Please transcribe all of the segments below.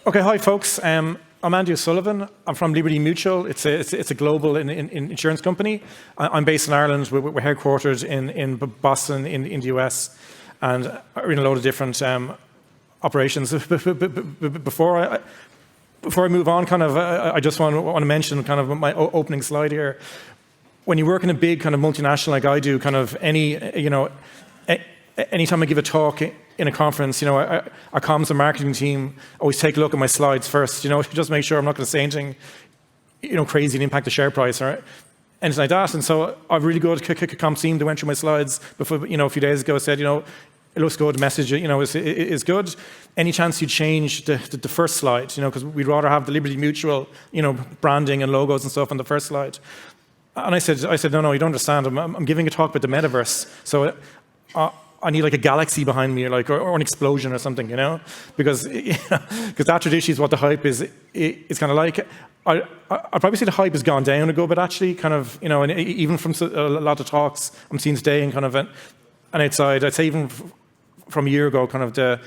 Okay, hi folks. I'm Andy O'Sullivan. I'm from Liberty Mutual. It's a global insurance company. I'm based in Ireland. We're headquartered in Boston in the US, and we're in a load of different operations. Before I move on, I just want to mention kind of my opening slide here. When you work in a big kind of multinational like I do, anytime I give a talk in a conference, our comms and marketing team always take a look at my slides first, just make sure I'm not going to say anything, crazy and impact the share price or anything like that. And so I've really good comms team that went through my slides before, a few days ago, said, it looks good, the message, is good. Any chance you change the first slide, because we'd rather have the Liberty Mutual, branding and logos and stuff on the first slide. And I said, no, you don't understand. I'm giving a talk about the Metaverse. So I need like a galaxy behind me, or an explosion or something, because that traditionally is what the hype is. It's kind of like, I probably say the hype has gone down a go, but actually and even from a lot of talks I'm seeing today and and outside, I'd say even from a year ago, the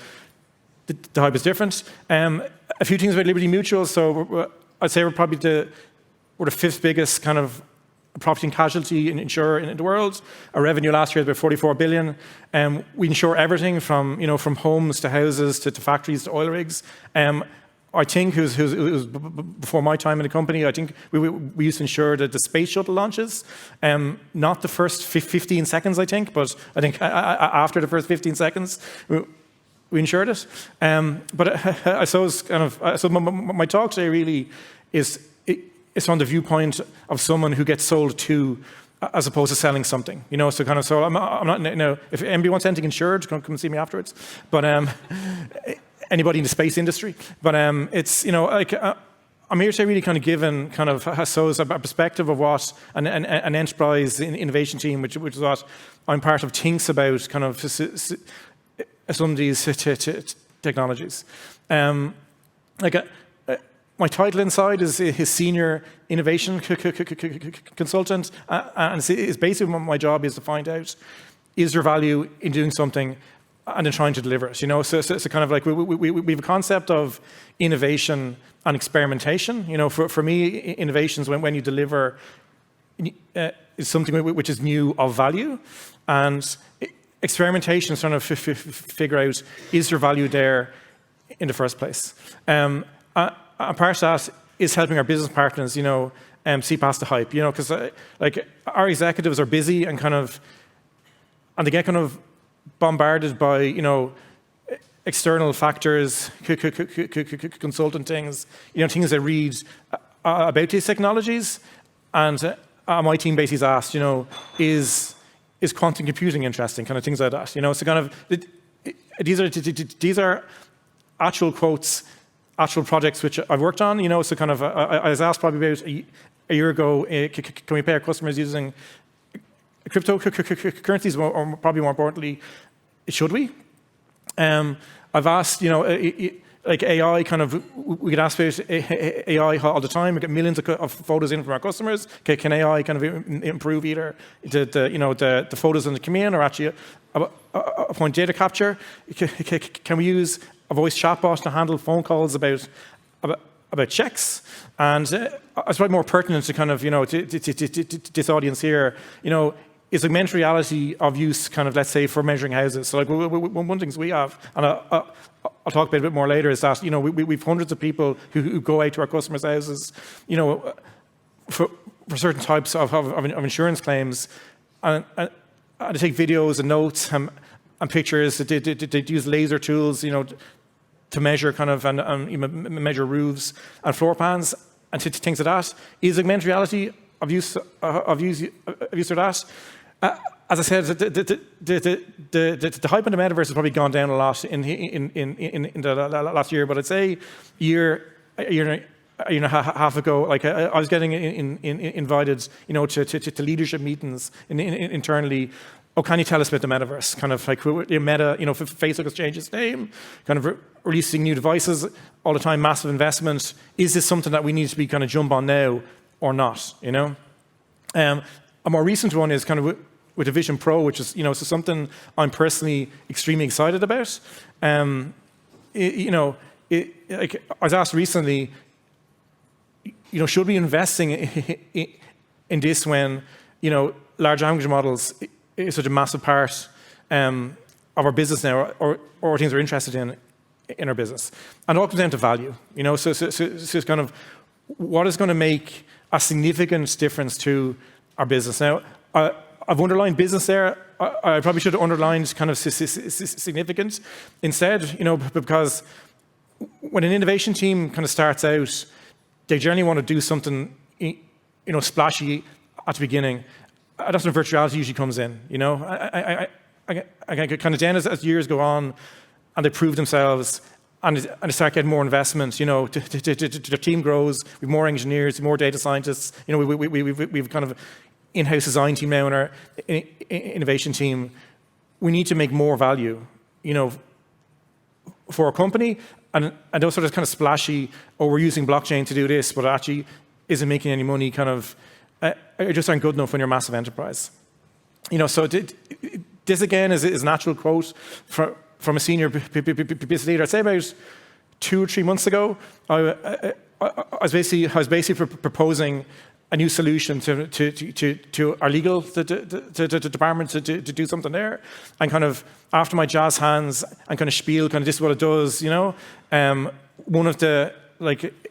hype is different. A few things about Liberty Mutual. So I'd say we're probably the fifth biggest kind of property and casualty insurer in the world. Our revenue last year was about 44 billion. We insure everything from homes to houses to factories to oil rigs. I think it was before my time in the company. I think we used to insure the space shuttle launches. Not the first 15 seconds, I think, but I think after the first 15 seconds, we insured it. But I suppose my talk today really is. It's from the viewpoint of someone who gets sold to, as opposed to selling something. So I'm not. If anybody wants anything insured, come see me afterwards. But anybody in the space industry. But it's I'm here to really give I suppose a perspective of what an enterprise innovation team, which is what I'm part of, thinks about some of these technologies. My title inside is his senior innovation consultant, and it's basically what my job is to find out, is there value in doing something and in trying to deliver it, So kind of like we have a concept of innovation and experimentation. For me, innovations when you deliver is something which is new of value, and experimentation is trying to figure out, is there value there in the first place. And part of that is helping our business partners, see past the hype, because our executives are busy and they get bombarded by, external factors, consultant things, things they read about these technologies. And my team basically is asked, is quantum computing interesting, things like that, So these are actual quotes, actual projects which I've worked on, So I was asked probably about a year ago, can we pay our customers using cryptocurrencies, or probably more importantly, should we? I've asked, like AI, we get asked about AI all the time. We get millions of photos in from our customers. Can AI improve either the photos that come in, or actually upon data capture? Can we use a voice chatbot to handle phone calls about checks? And it's probably more pertinent to this audience here. Is augmented reality of use, let's say, for measuring houses? So one of the things we have, and I'll talk about it a bit more later, is that we've hundreds of people who go out to our customers' houses, for certain types of insurance claims, and they take videos and notes and pictures. They use laser tools, to measure and measure roofs and floor plans and things like that. Is augmented reality of use of that? As I said, the hype on the Metaverse has probably gone down a lot in the last year, but I'd say a year and a half ago, I was getting invited, to leadership meetings internally. Oh, can you tell us about the Metaverse? Meta, Facebook has changed its name, releasing new devices all the time, massive investment. Is this something that we need to be jump on now or not? A more recent one is with the Vision Pro, which is, so something I'm personally extremely excited about. Like I was asked recently, should we be investing in this when, large language models is such a massive part of our business now, or things we're interested in our business. And it all comes down to value, so it's kind of what is going to make a significant difference to our business. Now, I've underlined business there. I probably should have underlined kind of significant instead, because when an innovation team kind of starts out, they generally want to do something, splashy at the beginning. That's when virtuality usually comes in, I kind of then as years go on and they prove themselves and they start getting more investment, their team grows, we have more engineers, more data scientists, we've kind of in-house design team now in our innovation team. We need to make more value, for our company, and those sort of kind of splashy, we're using blockchain to do this, but it actually isn't making any money, kind of, it just aren't good enough when you're a massive enterprise. So this again is a natural quote from a senior business leader. I'd say about 2 or 3 months ago, I was basically proposing a new solution to our legal department to do something there, and kind of after my jazz hands and kind of spiel, kind of this is what it does, one of the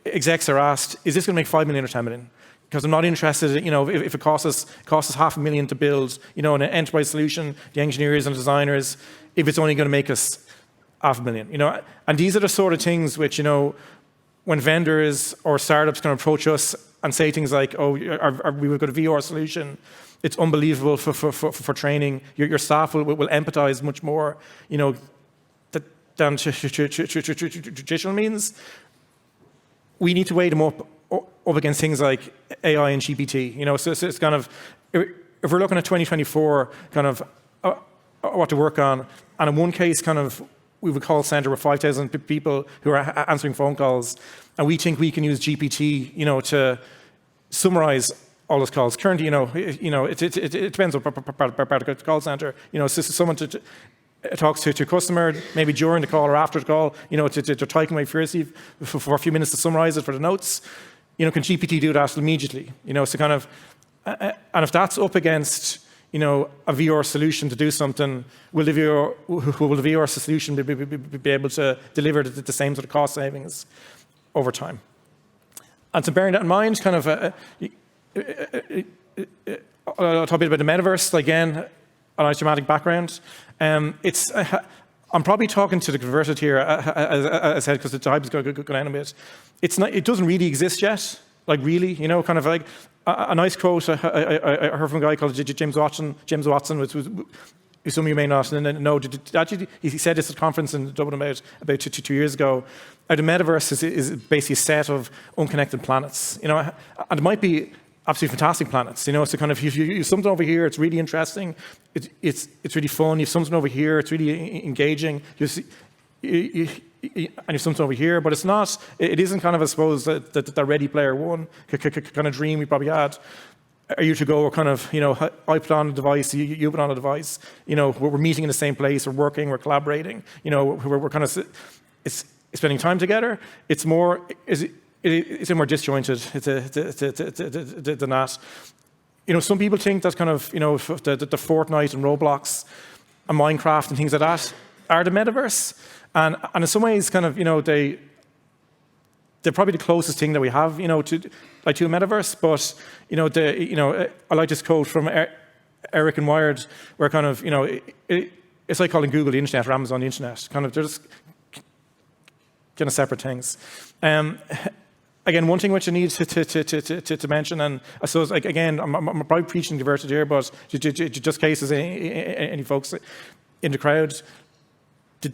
execs are asked, is this going to make 5 million or 10 million? Because I'm not interested, if it costs us $500,000 to build, an enterprise solution, the engineers and designers, if it's only going to make us $500,000, and these are the sort of things which, when vendors or startups can approach us and say things like, we've got a VR solution, it's unbelievable for training, your staff will empathize much more, than traditional means. We need to weigh them up against things like AI and GPT, so it's kind of, if we're looking at 2024, kind of what to work on, and in one case, kind of, we have a call center with 5,000 people who are answering phone calls, and we think we can use GPT, to summarize all those calls. Currently, it depends on part of the call center. So someone talks to a customer, maybe during the call or after the call, they're typing away furiously for a few minutes to summarize it for the notes. Can GPT do that immediately? So kind of, and if that's up against, a VR solution to do something, will the VR solution be able to deliver the same sort of cost savings over time? And so bearing that in mind, kind of, I'll talk a bit about the Metaverse. Again, an automatic background. I'm probably talking to the converted here, as I said, because the type is going to go down a bit. It doesn't really exist yet, really, kind of like a nice quote I heard from a guy called James Watson, which was, some of you may not know, actually, he said this at a conference in Dublin about 2 years ago. The Metaverse is basically a set of unconnected planets, and it might be absolutely fantastic planets, so kind of if you have something over here, it's really interesting, it's really fun. You have something over here, it's really engaging. And you have something over here, but it isn't kind of, I suppose, the Ready Player One kind of dream we probably had a year ago, or kind of, I put on a device, you put on a device, we're meeting in the same place, we're working, we're collaborating, we're kind of it's spending time together. It's more disjointed than that. Some people think that kind of, the Fortnite and Roblox and Minecraft and things like that are the Metaverse. And in some ways, kind of, they're probably the closest thing that we have, to a Metaverse. But, I like this quote from Eric and Wired, where kind of, it's like calling Google the internet or Amazon the internet. Kind of, they're just kind of separate things. Again, one thing which I need to mention, and I suppose, again, I'm probably preaching diverted here, but just cases, any folks in the crowd, the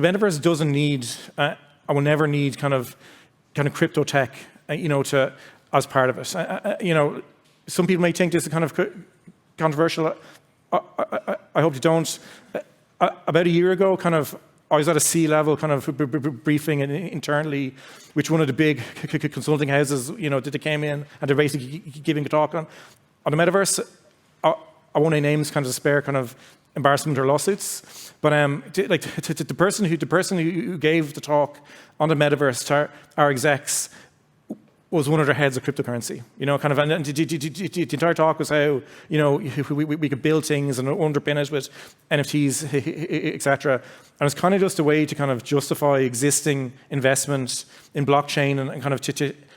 Metaverse doesn't need, I will never need kind of crypto tech, as part of it. Some people may think this is kind of controversial. I hope you don't. About a year ago, kind of, I was at a C-level kind of briefing internally, which one of the big consulting houses, that they came in and they're basically giving a talk on the Metaverse. I won't name names, kind of to spare kind of embarrassment or lawsuits. But the person who gave the talk on the metaverse to our execs was one of their heads of cryptocurrency, kind of, and the entire talk was how, we could build things and underpin it with NFTs, etc. And it's kind of just a way to kind of justify existing investment in blockchain and kind of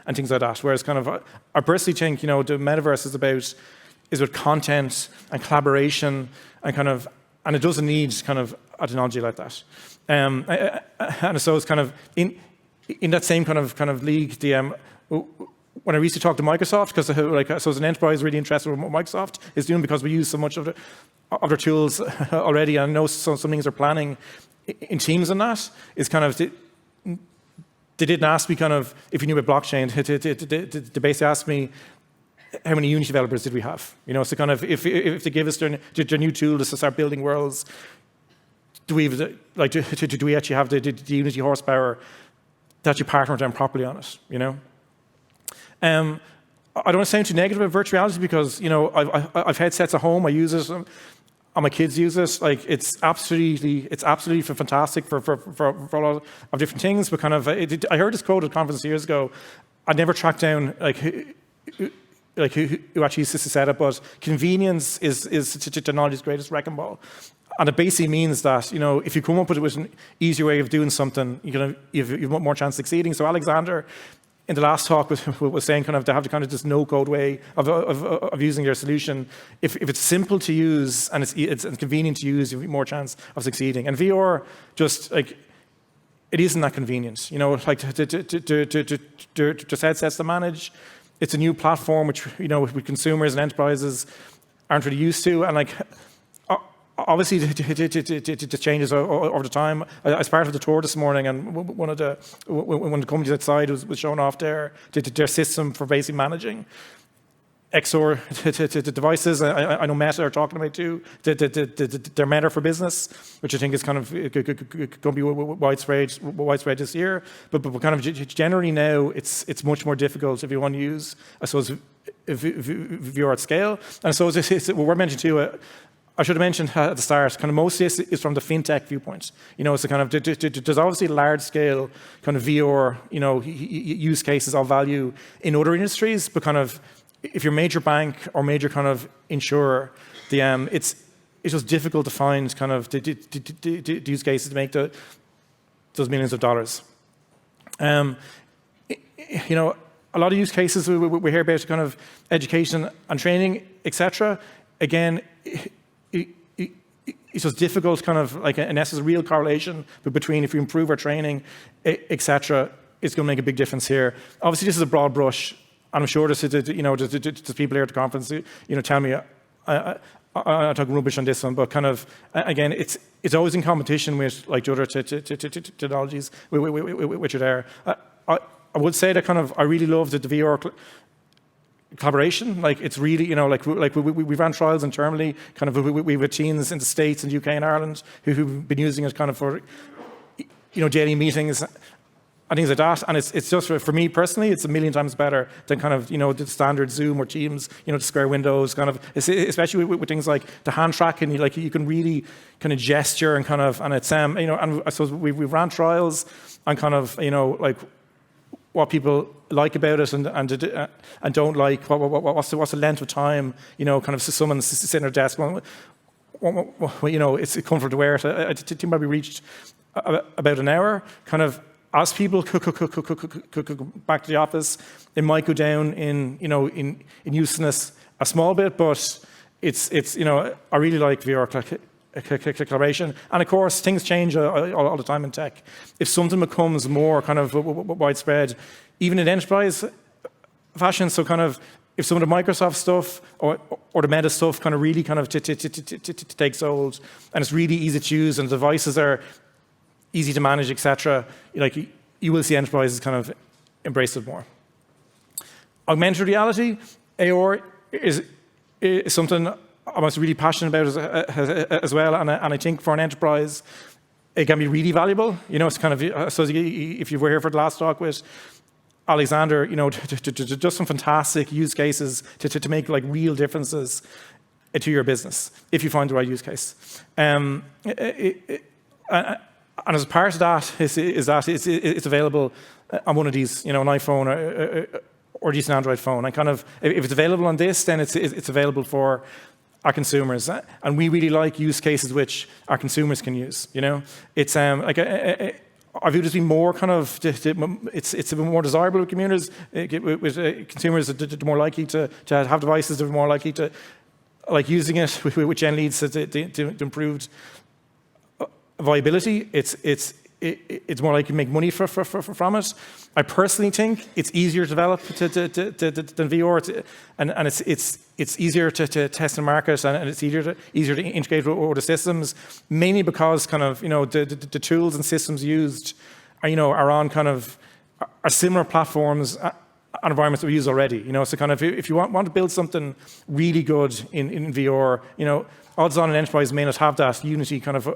and things like that. Whereas kind of, I personally think, the metaverse is about content and collaboration and kind of, and it doesn't need kind of a technology like that. And so it's kind of in that same kind of league, when I used to talk to Microsoft, because so as an enterprise really interested in what Microsoft is doing because we use so much of their tools already, and I know some things are planning in Teams on that, is kind of, they didn't ask me kind of if you knew about blockchain, they basically asked me how many Unity developers did we have? So kind of if they give us their new tool to start building worlds, do we actually have the Unity horsepower to actually partner with them properly on it? I don't want to sound too negative about virtual reality because I've headsets at home. I use it, and my kids use it. Like it's absolutely fantastic for a lot of different things. But kind of, I heard this quote at a conference years ago. I never tracked down who actually said it, but convenience is technology's greatest wrecking ball. And it basically means that, if you come up with an easier way of doing something, you've more chance of succeeding. So Alexander, in the last talk, was saying kind of they have to kind of this no-code way of using their solution. If it's simple to use and it's convenient to use, you have more chance of succeeding. And VR just it isn't that convenient. Just headsets to manage. It's a new platform which with consumers and enterprises aren't really used to, and obviously it changes over the time. I was part of the tour this morning, and one of the companies outside was showing off their system for basically managing XR devices. I know Meta are talking about too. Their Meta for business, which I think is kind of going to be widespread this year. But kind of generally now, it's much more difficult if you want to use, I suppose, VR at scale. And so what we're mentioning too. I should have mentioned at the start, kind of most of this is from the fintech viewpoint. It's a kind of, there's obviously large scale kind of VR, use cases of value in other industries, but kind of, if you're a major bank or major kind of insurer, it's just difficult to find kind of the use cases to make those millions of dollars. A lot of use cases we hear about kind of education and training, etc. Again, it's just difficult, kind of unless there's a real correlation between if you improve our training, etc. It's going to make a big difference here. Obviously, this is a broad brush. I'm sure there's people here at the conference, tell me I'm talking rubbish on this one, but kind of again, it's always in competition with the other technologies which are there. I would say that kind of I really love the VR collaboration. It's really, we ran trials internally, kind of we have teams in the States and UK and Ireland who've been using it kind of for, daily meetings and things like that. And it's just, for me personally, it's a million times better than kind of, the standard Zoom or Teams, the square windows, kind of, especially with things like the hand tracking, you can really kind of gesture and kind of, and it's, and I suppose we ran trials and kind of, what people like about it and don't like, what's the length of time, kind of someone sitting at their desk, it's comfortable to wear it. I think maybe reached about an hour, kind of, as people could back to the office, it might go down in usefulness a small bit, but it's I really like VR collaboration. And of course, things change all the time in tech. If something becomes more kind of widespread, even in enterprise fashion, so kind of if some of the Microsoft stuff or the Meta stuff kind of really kind of takes hold, and it's really easy to use, and the devices are easy to manage, etc., you will see enterprises kind of embrace it more. Augmented reality, AR, is something I'm really passionate about as well, and I think for an enterprise, it can be really valuable. It's kind of, so if you were here for the last talk with Alexander, just some fantastic use cases to make real differences to your business if you find the right use case. And as part of that it's available on one of these, an iPhone or a decent Android phone. And kind of, if it's available on this, then it's available for our consumers. And we really like use cases which our consumers can use. It's like I view it as being more kind of, it's a bit more desirable with communities. With consumers, they're more likely to have devices. They're more likely to like using it, which then leads to improved viability. It's more likely to make money from it. I personally think it's easier to develop than VR, and it's easier to test and market, and it's easier to integrate with other systems, mainly because kind of the tools and systems used are on kind of are similar platforms and environments that we use already. So kind of if you want to build something really good in VR, odds on an enterprise may not have that Unity kind of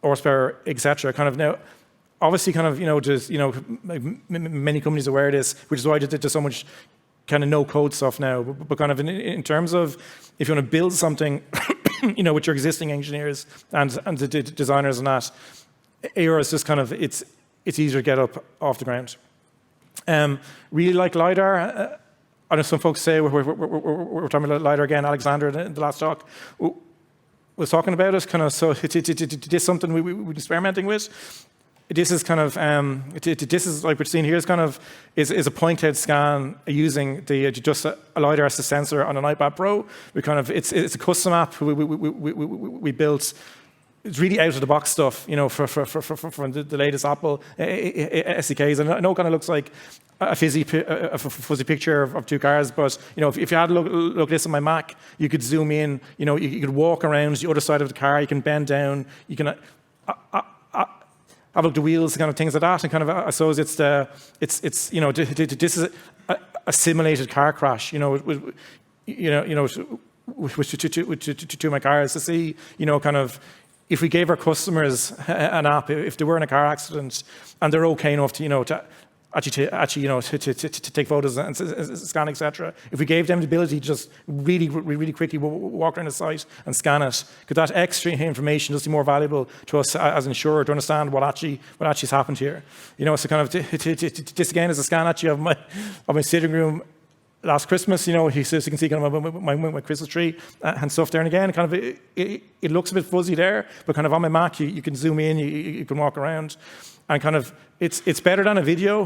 horsepower, etc. Kind of now, obviously, kind of just like many companies are aware of this, which is why there's so much kind of no code stuff now. But kind of in terms of if you want to build something, with your existing engineers and the designers and that, AR is just kind of it's easier to get up off the ground. Really like LiDAR. I know some folks say we're talking about LiDAR again. Alexander in the last talk was talking about it, kind of. So it is something we're experimenting with. This is kind of this is like we're seeing here is kind of is a point cloud scan using just a LiDAR as a sensor on an iPad Pro. We kind of it's a custom app we built. It's really out of the box stuff, from the latest Apple SDKs. And I know it kind of looks like a fuzzy picture of two cars, but if you had a look at this on my Mac, you could zoom in. You could walk around the other side of the car. You can bend down. You can have a look at the wheels, kind of things like that. And kind of I suppose it's this is a simulated car crash. With two of my cars to see. Kind of. If we gave our customers an app, if they were in a car accident and they're okay enough to take photos and scan, etc. If we gave them the ability to just really quickly walk around the site and scan it, could that extra information just be more valuable to us as an insurer to understand what actually has happened here? So kind of this again is a scan actually of my sitting room. Last Christmas, he says you can see kind of my Christmas tree and stuff there. And again, kind of it looks a bit fuzzy there, but kind of on my Mac, you can zoom in, you can walk around, and kind of it's better than a video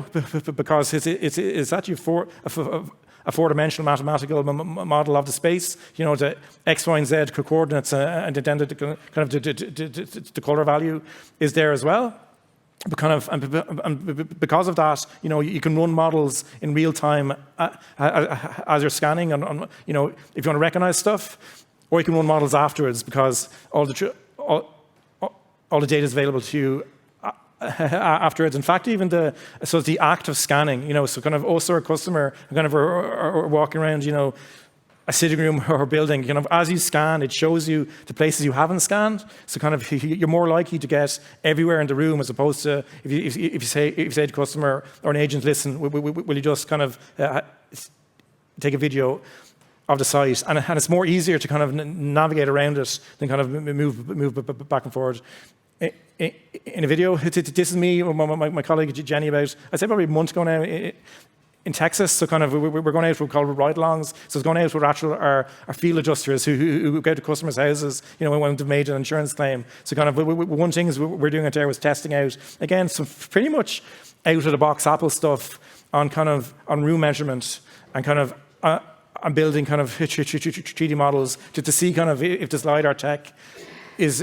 because it's actually a four-dimensional mathematical model of the space. The X, Y, and Z coordinates, and then the color value is there as well. But kind of, and because of that, you can run models in real time as you're scanning, if you want to recognize stuff, or you can run models afterwards because all the data is available to you afterwards. In fact, even the act of scanning, so kind of also a customer kind of are walking around, a sitting room or a building, kind of as you scan, it shows you the places you haven't scanned. So kind of you're more likely to get everywhere in the room as opposed to if you say to a customer or an agent, listen, will you just kind of take a video of the site, and it's more easier to kind of navigate around it than kind of move back and forward. In a video, this is me, my colleague Jenny, about I'd say probably a month ago now. In Texas, so kind of we're going out, we call it ride-alongs. So it's going out with our field adjusters who go to customers' houses, when they've made an insurance claim. So kind of one thing is we're doing it there was testing out again some pretty much out of the box Apple stuff on kind of on room measurement and kind of on building kind of 3D models to see kind of if this LiDAR tech is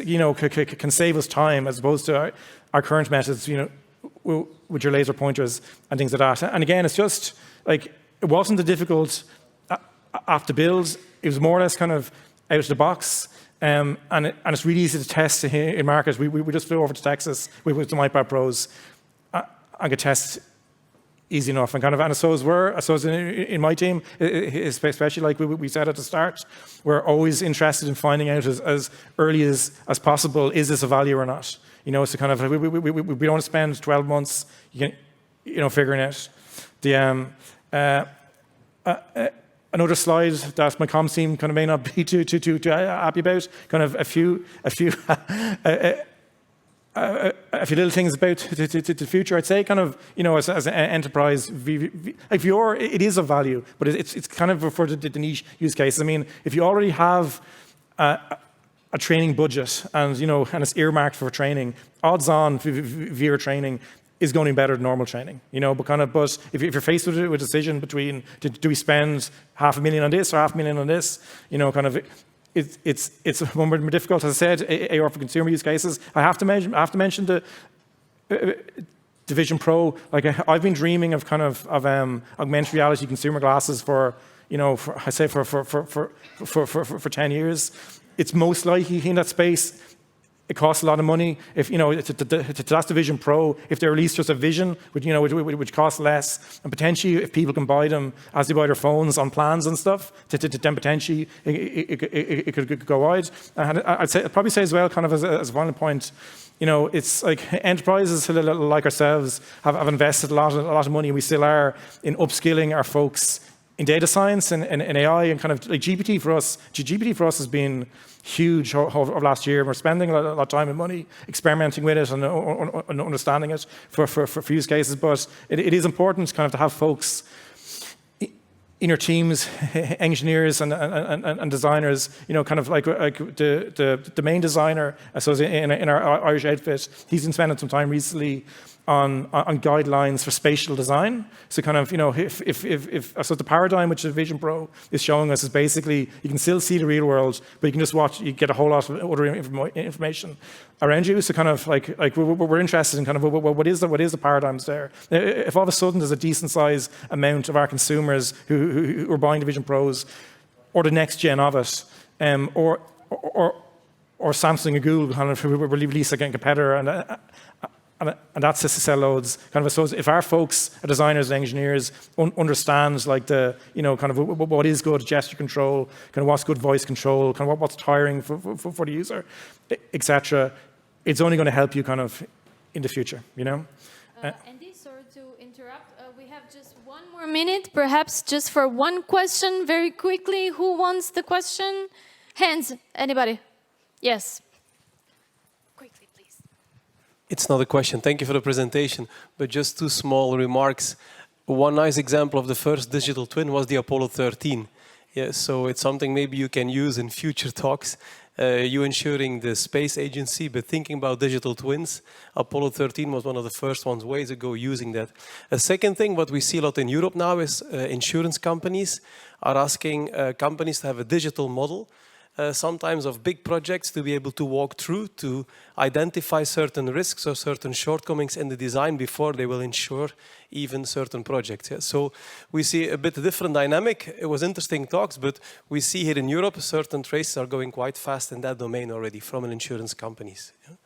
can save us time as opposed to our current methods, with your laser pointers and things like that. And again, it's just like it wasn't a difficult app to build. It was more or less kind of out of the box, and it's really easy to test in market. We just flew over to Texas with the iPad Pros and could test easy enough. And kind of, and I suppose in my team, especially like we said at the start, we're always interested in finding out as early as possible, is this a value or not? So kind of we don't want to spend 12 months, figuring out the Another slide that my comms team kind of may not be too happy about. Kind of a few little things about the future. I'd say kind of, as an enterprise, like VR, it is of value, but it's kind of for the niche use cases. I mean, if you already have a training budget and, and it's earmarked for training, odds on VR training is going to be better than normal training, but if you're faced with a decision between, do we spend $500,000 on this or $500,000 on this, it's more difficult. As I said, AR for consumer use cases. I have to mention the Vision Pro. Like I've been dreaming of augmented reality consumer glasses for 10 years. It's most likely in that space. It costs a lot of money. If that's the Vision Pro, if they release just a Vision, which costs less, and potentially if people can buy them as they buy their phones on plans and stuff, then potentially it could go wide. And I'd probably say as well, kind of as a final point, it's like enterprises like ourselves have invested a lot of money, and we still are, in upskilling our folks in data science and AI, and kind of like GPT for us has been huge over last year. We're spending a lot of time and money experimenting with it and understanding it for use cases. But it is important kind of to have folks in your teams, engineers and designers, kind of like the main designer, so in our Irish outfit, he's been spending some time recently on guidelines for spatial design. So kind of, so the paradigm which the Vision Pro is showing us is basically, you can still see the real world, but you can just watch, you get a whole lot of other information around you. So kind of like we're interested in kind of what is the paradigms there. If all of a sudden there's a decent size amount of our consumers who are buying the Vision Pros, or the next gen of it, or Samsung or Google kind of release a competitor, and that's to sell loads. Kind of, I suppose, if our folks, our designers and engineers, understand like the, kind of what is good gesture control, kind of what's good voice control, kind of what's tiring for the user, etc., it's only going to help you kind of in the future, Andy, sorry to interrupt. We have just one more minute, perhaps just for one question, very quickly. Who wants the question? Hands. Anybody? Yes. It's not a question. Thank you for the presentation, but just two small remarks. One nice example of the first digital twin was the Apollo 13. Yeah, so it's something maybe you can use in future talks. You ensuring the space agency, but thinking about digital twins, Apollo 13 was one of the first ones ways ago using that. A second thing, what we see a lot in Europe now is insurance companies are asking companies to have a digital model, sometimes of big projects, to be able to walk through, to identify certain risks or certain shortcomings in the design before they will insure even certain projects. Yeah? So we see a bit different dynamic. It was interesting talks, but we see here in Europe certain traces are going quite fast in that domain already from insurance companies. Yeah?